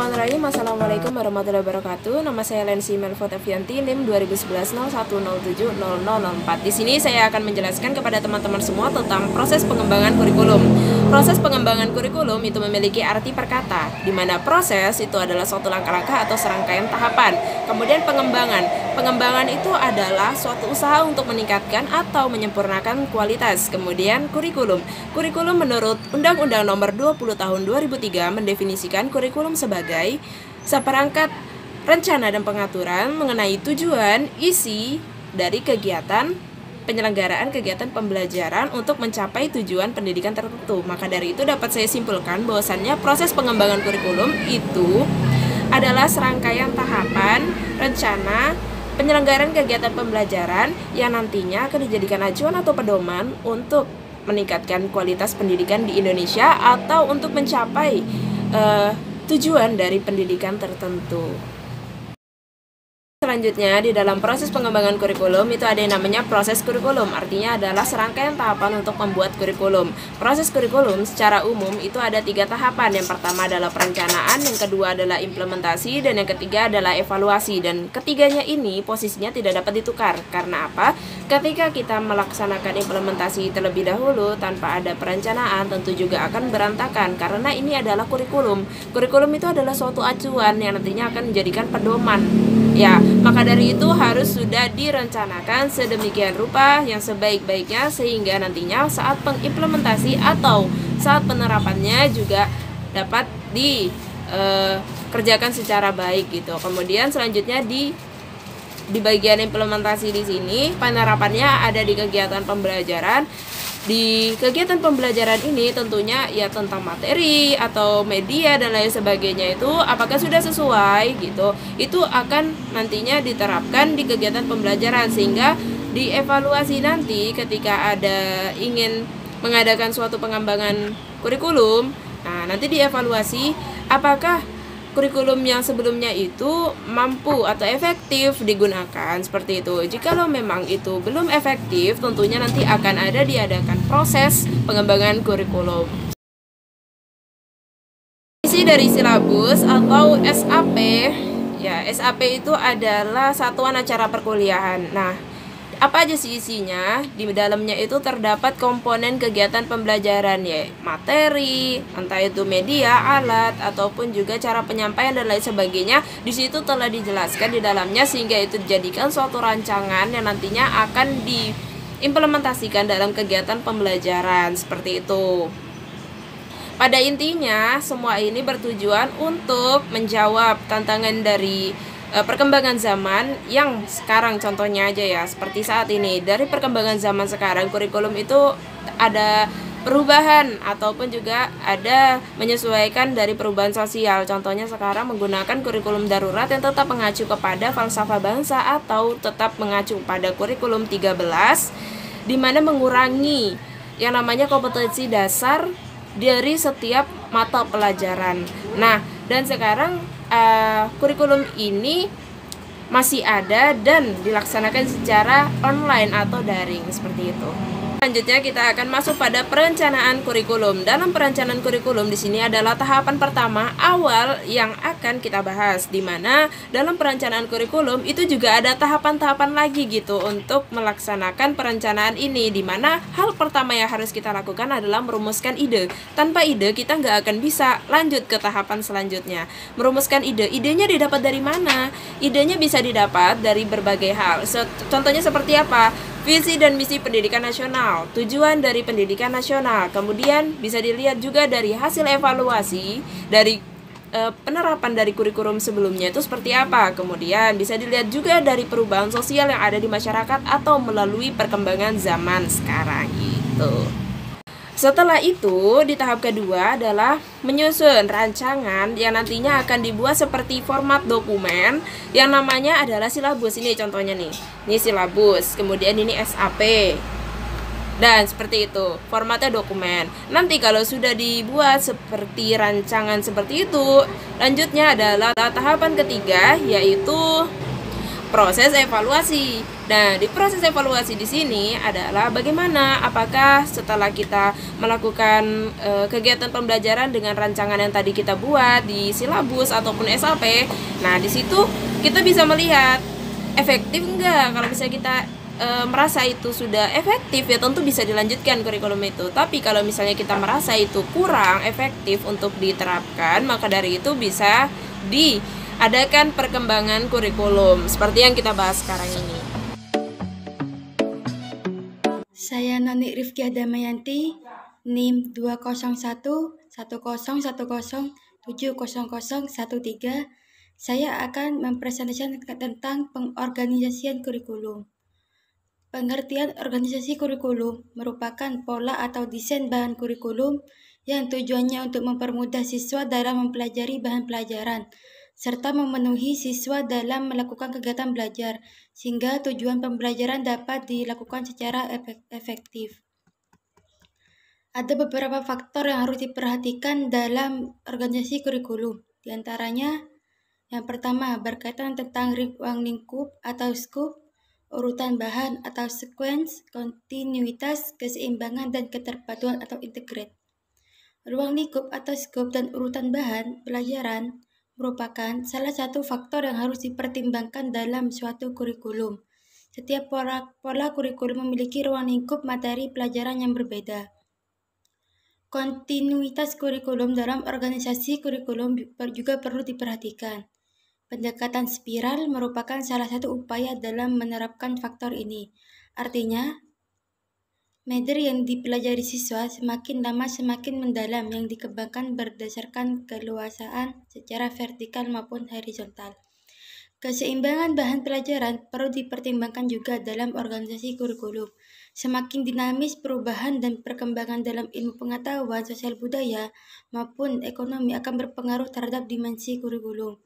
Bismillahirrahmanirrahim. Assalamualaikum warahmatullahi wabarakatuh. Nama saya Lensi Melvot Evianti, NIM 2011-0107-0004. Di sini saya akan menjelaskan kepada teman-teman semua tentang proses pengembangan kurikulum. Proses pengembangan kurikulum itu memiliki arti perkata, di mana proses itu adalah suatu langkah-langkah atau serangkaian tahapan. Kemudian pengembangan itu adalah suatu usaha untuk meningkatkan atau menyempurnakan kualitas. Kemudian kurikulum menurut Undang-Undang Nomor 20 Tahun 2003 mendefinisikan kurikulum sebagai seperangkat rencana dan pengaturan mengenai tujuan, isi dari kegiatan penyelenggaraan kegiatan pembelajaran untuk mencapai tujuan pendidikan tertentu. Maka dari itu dapat saya simpulkan bahwasannya proses pengembangan kurikulum itu adalah serangkaian tahapan rencana penyelenggaraan kegiatan pembelajaran yang nantinya akan dijadikan acuan atau pedoman untuk meningkatkan kualitas pendidikan di Indonesia atau untuk mencapai tujuan dari pendidikan tertentu. Selanjutnya, di dalam proses pengembangan kurikulum itu ada yang namanya proses kurikulum. Artinya adalah serangkaian tahapan untuk membuat kurikulum. Proses kurikulum secara umum itu ada 3 tahapan. Yang pertama adalah perencanaan, yang kedua adalah implementasi, dan yang ketiga adalah evaluasi. Dan ketiganya ini posisinya tidak dapat ditukar. Karena apa? Ketika kita melaksanakan implementasi terlebih dahulu tanpa ada perencanaan, tentu juga akan berantakan. Karena ini adalah kurikulum. Kurikulum itu adalah suatu acuan yang nantinya akan menjadikan pedoman. Ya, maka dari itu harus sudah direncanakan sedemikian rupa yang sebaik-baiknya sehingga nantinya saat pengimplementasi atau saat penerapannya juga dapat dikerjakan secara baik gitu. Kemudian selanjutnya di bagian implementasi di sini penerapannya ada di kegiatan pembelajaran. Di kegiatan pembelajaran ini tentunya ya tentang materi atau media dan lain sebagainya itu apakah sudah sesuai gitu. Itu akan nantinya diterapkan di kegiatan pembelajaran sehingga dievaluasi nanti ketika ada ingin mengadakan suatu pengembangan kurikulum. Nah, nanti dievaluasi apakah kurikulum yang sebelumnya itu mampu atau efektif digunakan seperti itu. Jikalau memang itu belum efektif, tentunya nanti akan diadakan proses pengembangan kurikulum. Isi dari silabus atau SAP, ya SAP itu adalah satuan acara perkuliahan. Nah, apa aja sih isinya? Di dalamnya itu terdapat komponen kegiatan pembelajaran ya, materi, entah itu media, alat, ataupun juga cara penyampaian dan lain sebagainya. Di situ telah dijelaskan di dalamnya sehingga itu dijadikan suatu rancangan yang nantinya akan diimplementasikan dalam kegiatan pembelajaran seperti itu. Pada intinya, semua ini bertujuan untuk menjawab tantangan dari perkembangan zaman yang sekarang. Contohnya aja ya, seperti saat ini. Dari perkembangan zaman sekarang, kurikulum itu ada perubahan ataupun juga ada menyesuaikan dari perubahan sosial. Contohnya sekarang menggunakan kurikulum darurat yang tetap mengacu kepada falsafah bangsa atau tetap mengacu pada kurikulum 13 di mana mengurangi yang namanya kompetensi dasar dari setiap mata pelajaran. Nah, dan sekarang kurikulum ini masih ada dan dilaksanakan secara online atau daring seperti itu. Selanjutnya kita akan masuk pada perencanaan kurikulum. Dalam perencanaan kurikulum di sini adalah tahapan pertama awal yang akan kita bahas, di mana dalam perencanaan kurikulum itu juga ada tahapan-tahapan lagi gitu untuk melaksanakan perencanaan ini, di mana hal pertama yang harus kita lakukan adalah merumuskan ide. Tanpa ide kita nggak akan bisa lanjut ke tahapan selanjutnya. Merumuskan ide, idenya didapat dari mana? Idenya bisa didapat dari berbagai hal. Contohnya seperti apa? Visi dan misi pendidikan nasional, tujuan dari pendidikan nasional. Kemudian bisa dilihat juga dari hasil evaluasi dari penerapan dari kurikulum sebelumnya itu seperti apa. Kemudian bisa dilihat juga dari perubahan sosial yang ada di masyarakat atau melalui perkembangan zaman sekarang gitu. Setelah itu, di tahap kedua adalah menyusun rancangan yang nantinya akan dibuat seperti format dokumen yang namanya adalah silabus. Ini contohnya nih, ini silabus, kemudian ini SAP. Dan seperti itu, formatnya dokumen. Nanti kalau sudah dibuat seperti rancangan seperti itu, lanjutnya adalah tahapan ketiga, yaitu proses evaluasi. Nah, di proses evaluasi di sini adalah bagaimana apakah setelah kita melakukan kegiatan pembelajaran dengan rancangan yang tadi kita buat di silabus ataupun SAP. Nah, di situ kita bisa melihat efektif enggak. Kalau misalnya kita merasa itu sudah efektif, ya tentu bisa dilanjutkan kurikulum itu. Tapi kalau misalnya kita merasa itu kurang efektif untuk diterapkan, maka dari itu bisa diadakan perkembangan kurikulum seperti yang kita bahas sekarang ini. Saya Noni Rifki Damayanti, NIM 2011010700013. Saya akan mempresentasikan tentang pengorganisasian kurikulum. Pengertian organisasi kurikulum merupakan pola atau desain bahan kurikulum yang tujuannya untuk mempermudah siswa dalam mempelajari bahan pelajaran, serta memenuhi siswa dalam melakukan kegiatan belajar, sehingga tujuan pembelajaran dapat dilakukan secara efektif. Ada beberapa faktor yang harus diperhatikan dalam organisasi kurikulum. Di antaranya, yang pertama berkaitan tentang ruang lingkup atau scope, urutan bahan atau sequence, kontinuitas, keseimbangan, dan keterpaduan atau integrate. Ruang lingkup atau scope dan urutan bahan pelajaran merupakan salah satu faktor yang harus dipertimbangkan dalam suatu kurikulum. Setiap pola kurikulum memiliki ruang lingkup materi pelajaran yang berbeda. Kontinuitas kurikulum dalam organisasi kurikulum juga perlu diperhatikan. Pendekatan spiral merupakan salah satu upaya dalam menerapkan faktor ini. Artinya, materi yang dipelajari siswa semakin lama semakin mendalam yang dikembangkan berdasarkan keluasaan secara vertikal maupun horizontal. Keseimbangan bahan pelajaran perlu dipertimbangkan juga dalam organisasi kurikulum. Semakin dinamis perubahan dan perkembangan dalam ilmu pengetahuan, sosial budaya, maupun ekonomi akan berpengaruh terhadap dimensi kurikulum.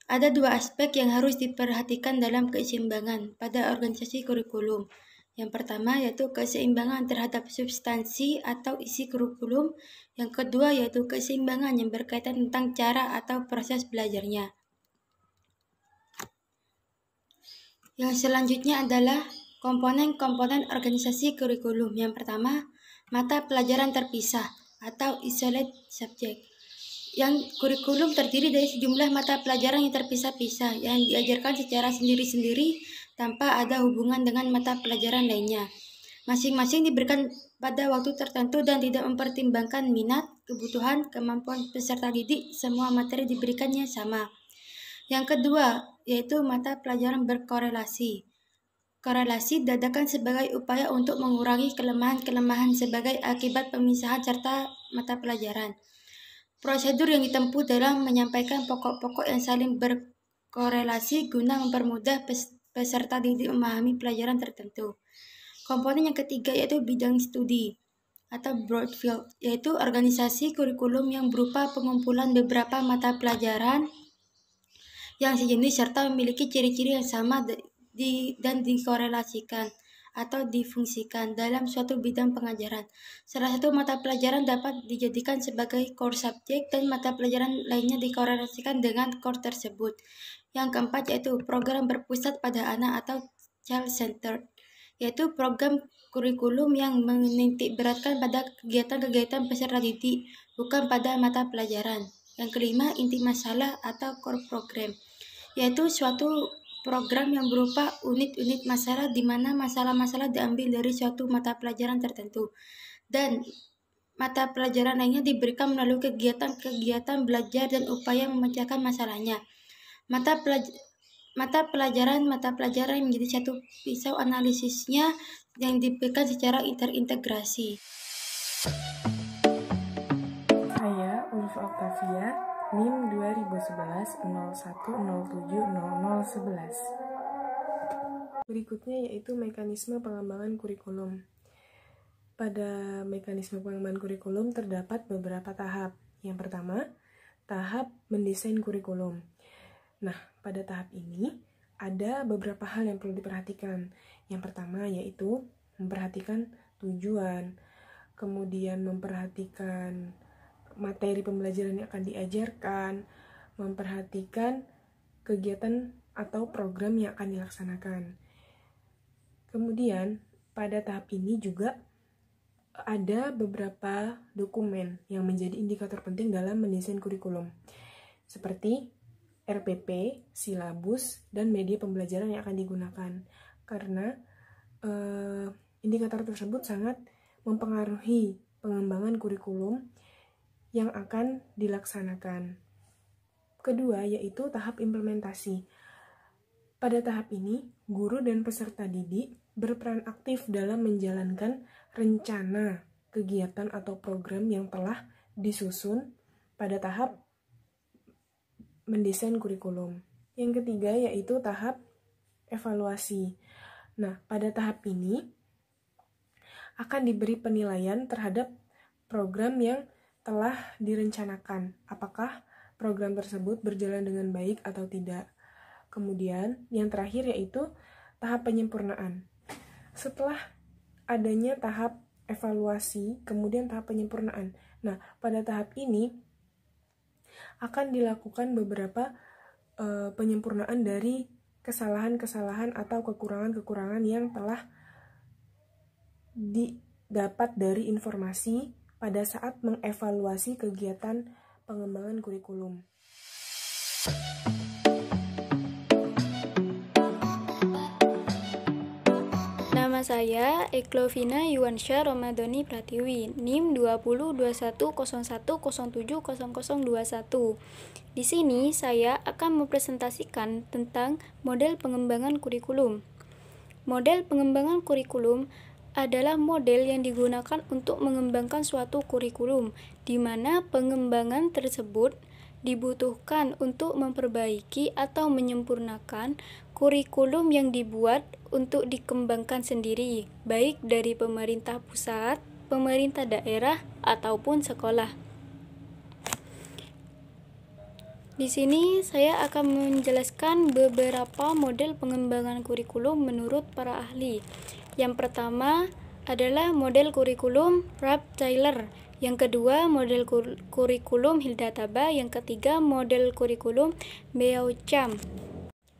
Ada dua aspek yang harus diperhatikan dalam keseimbangan pada organisasi kurikulum. Yang pertama yaitu keseimbangan terhadap substansi atau isi kurikulum. Yang kedua yaitu keseimbangan yang berkaitan tentang cara atau proses belajarnya. Yang selanjutnya adalah komponen-komponen organisasi kurikulum. Yang pertama, mata pelajaran terpisah atau isolate subject. Yang kurikulum terdiri dari sejumlah mata pelajaran yang terpisah-pisah yang diajarkan secara sendiri-sendiri tanpa ada hubungan dengan mata pelajaran lainnya. Masing-masing diberikan pada waktu tertentu dan tidak mempertimbangkan minat, kebutuhan, kemampuan peserta didik. Semua materi diberikannya sama. Yang kedua, yaitu mata pelajaran berkorelasi. Korelasi dadakan sebagai upaya untuk mengurangi kelemahan-kelemahan sebagai akibat pemisahan serta mata pelajaran. Prosedur yang ditempuh dalam menyampaikan pokok-pokok yang saling berkorelasi guna mempermudah peserta didik memahami pelajaran tertentu. Komponen yang ketiga yaitu bidang studi atau broad field, yaitu organisasi kurikulum yang berupa pengumpulan beberapa mata pelajaran yang sejenis serta memiliki ciri-ciri yang sama dan dikorelasikan atau difungsikan dalam suatu bidang pengajaran. Salah satu mata pelajaran dapat dijadikan sebagai core subject dan mata pelajaran lainnya dikorelasikan dengan core tersebut. Yang keempat yaitu program berpusat pada anak atau child-centered, yaitu program kurikulum yang menitik beratkan pada kegiatan-kegiatan peserta didik, bukan pada mata pelajaran. Yang kelima, inti masalah atau core program, yaitu suatu program yang berupa unit-unit masalah di mana masalah-masalah diambil dari suatu mata pelajaran tertentu dan mata pelajaran lainnya diberikan melalui kegiatan-kegiatan belajar dan upaya memecahkan masalahnya. Mata pelajaran menjadi satu pisau analisisnya yang diberikan secara terintegrasi. Saya Ulfa Octavia, NIM 2011-01-07-0011. Berikutnya yaitu mekanisme pengembangan kurikulum. Pada mekanisme pengembangan kurikulum terdapat beberapa tahap. Yang pertama, tahap mendesain kurikulum. Nah, pada tahap ini ada beberapa hal yang perlu diperhatikan. Yang pertama yaitu memperhatikan tujuan, kemudian memperhatikan materi pembelajaran yang akan diajarkan, memperhatikan kegiatan atau program yang akan dilaksanakan. Kemudian, pada tahap ini juga ada beberapa dokumen yang menjadi indikator penting dalam mendesain kurikulum, seperti RPP, silabus, dan media pembelajaran yang akan digunakan. Karena indikator tersebut sangat mempengaruhi pengembangan kurikulum yang akan dilaksanakan. Kedua, yaitu tahap implementasi. Pada tahap ini, guru dan peserta didik berperan aktif dalam menjalankan rencana kegiatan atau program yang telah disusun pada tahap mendesain kurikulum. Yang ketiga, yaitu tahap evaluasi. Nah, pada tahap ini akan diberi penilaian terhadap program yang telah direncanakan, apakah program tersebut berjalan dengan baik atau tidak. Kemudian, yang terakhir yaitu tahap penyempurnaan. Setelah adanya tahap evaluasi, kemudian tahap penyempurnaan. Nah, pada tahap ini akan dilakukan beberapa penyempurnaan dari kesalahan-kesalahan atau kekurangan-kekurangan yang telah didapat dari informasi pada saat mengevaluasi kegiatan pengembangan kurikulum. Nama saya Eklovina Yuwansyah Romadhoni Pratiwi, NIM 202101070021. Di sini saya akan mempresentasikan tentang model pengembangan kurikulum. Model pengembangan kurikulum adalah model yang digunakan untuk mengembangkan suatu kurikulum, di mana pengembangan tersebut dibutuhkan untuk memperbaiki atau menyempurnakan kurikulum yang dibuat untuk dikembangkan sendiri, baik dari pemerintah pusat, pemerintah daerah, ataupun sekolah. Di sini saya akan menjelaskan beberapa model pengembangan kurikulum menurut para ahli. Yang pertama adalah model kurikulum Ralph-Taylor, yang kedua model kurikulum Hilda Taba, yang ketiga model kurikulum Beauchamp.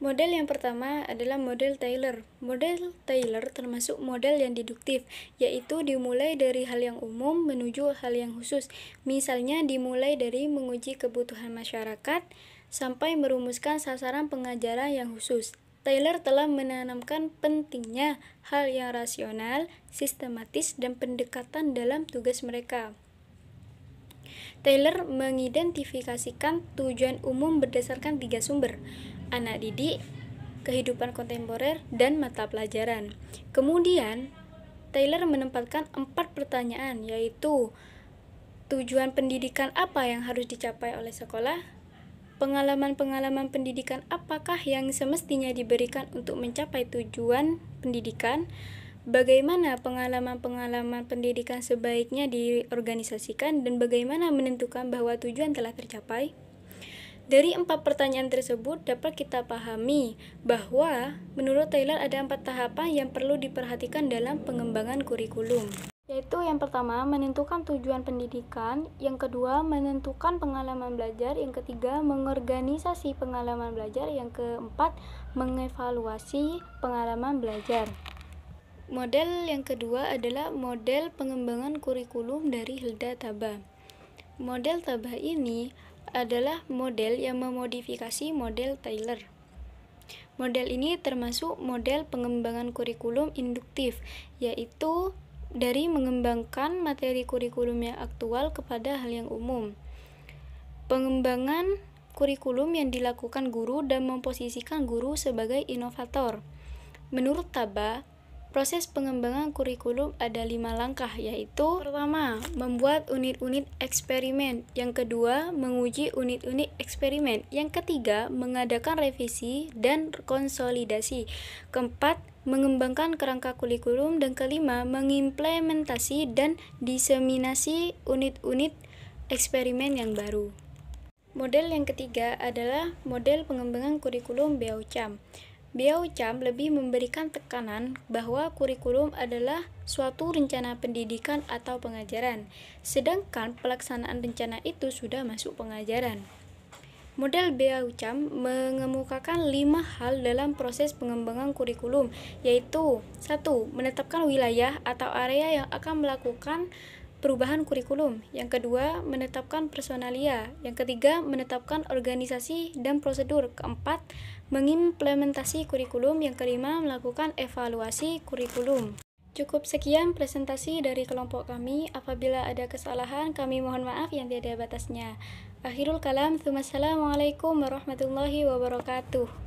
Model yang pertama adalah model Taylor. Model Taylor termasuk model yang deduktif, yaitu dimulai dari hal yang umum menuju hal yang khusus. Misalnya dimulai dari menguji kebutuhan masyarakat sampai merumuskan sasaran pengajaran yang khusus. Taylor telah menanamkan pentingnya hal yang rasional, sistematis, dan pendekatan dalam tugas mereka. Taylor mengidentifikasikan tujuan umum berdasarkan 3 sumber: anak didik, kehidupan kontemporer, dan mata pelajaran. Kemudian, Taylor menempatkan 4 pertanyaan, yaitu tujuan pendidikan apa yang harus dicapai oleh sekolah, pengalaman-pengalaman pendidikan apakah yang semestinya diberikan untuk mencapai tujuan pendidikan, bagaimana pengalaman-pengalaman pendidikan sebaiknya diorganisasikan, dan bagaimana menentukan bahwa tujuan telah tercapai. Dari 4 pertanyaan tersebut dapat kita pahami bahwa menurut Taylor ada 4 tahapan yang perlu diperhatikan dalam pengembangan kurikulum. Yaitu yang pertama, menentukan tujuan pendidikan, yang kedua, menentukan pengalaman belajar, yang ketiga, mengorganisasi pengalaman belajar, yang keempat, mengevaluasi pengalaman belajar. Model yang kedua adalah model pengembangan kurikulum dari Hilda Taba. Model Taba ini adalah model yang memodifikasi model Taylor. Model ini termasuk model pengembangan kurikulum induktif, yaitu dari mengembangkan materi kurikulum yang aktual kepada hal yang umum. Pengembangan kurikulum yang dilakukan guru dan memposisikan guru sebagai inovator. Menurut Taba, proses pengembangan kurikulum ada 5 langkah, yaitu pertama, membuat unit-unit eksperimen, yang kedua, menguji unit-unit eksperimen, yang ketiga, mengadakan revisi dan konsolidasi, keempat, mengembangkan kerangka kurikulum, dan kelima, mengimplementasi dan diseminasi unit-unit eksperimen yang baru. Model yang ketiga adalah model pengembangan kurikulum Beauchamp. Beauchamp lebih memberikan tekanan bahwa kurikulum adalah suatu rencana pendidikan atau pengajaran, sedangkan pelaksanaan rencana itu sudah masuk pengajaran. Model Beauchamp mengemukakan 5 hal dalam proses pengembangan kurikulum, yaitu 1. Menetapkan wilayah atau area yang akan melakukan perubahan kurikulum. Yang kedua, menetapkan personalia. Yang ketiga, menetapkan organisasi dan prosedur. Keempat, mengimplementasi kurikulum. Yang kelima, melakukan evaluasi kurikulum. Cukup sekian presentasi dari kelompok kami. Apabila ada kesalahan, kami mohon maaf yang tiada batasnya. Akhirul kalam, Assalamualaikum warahmatullahi wabarakatuh.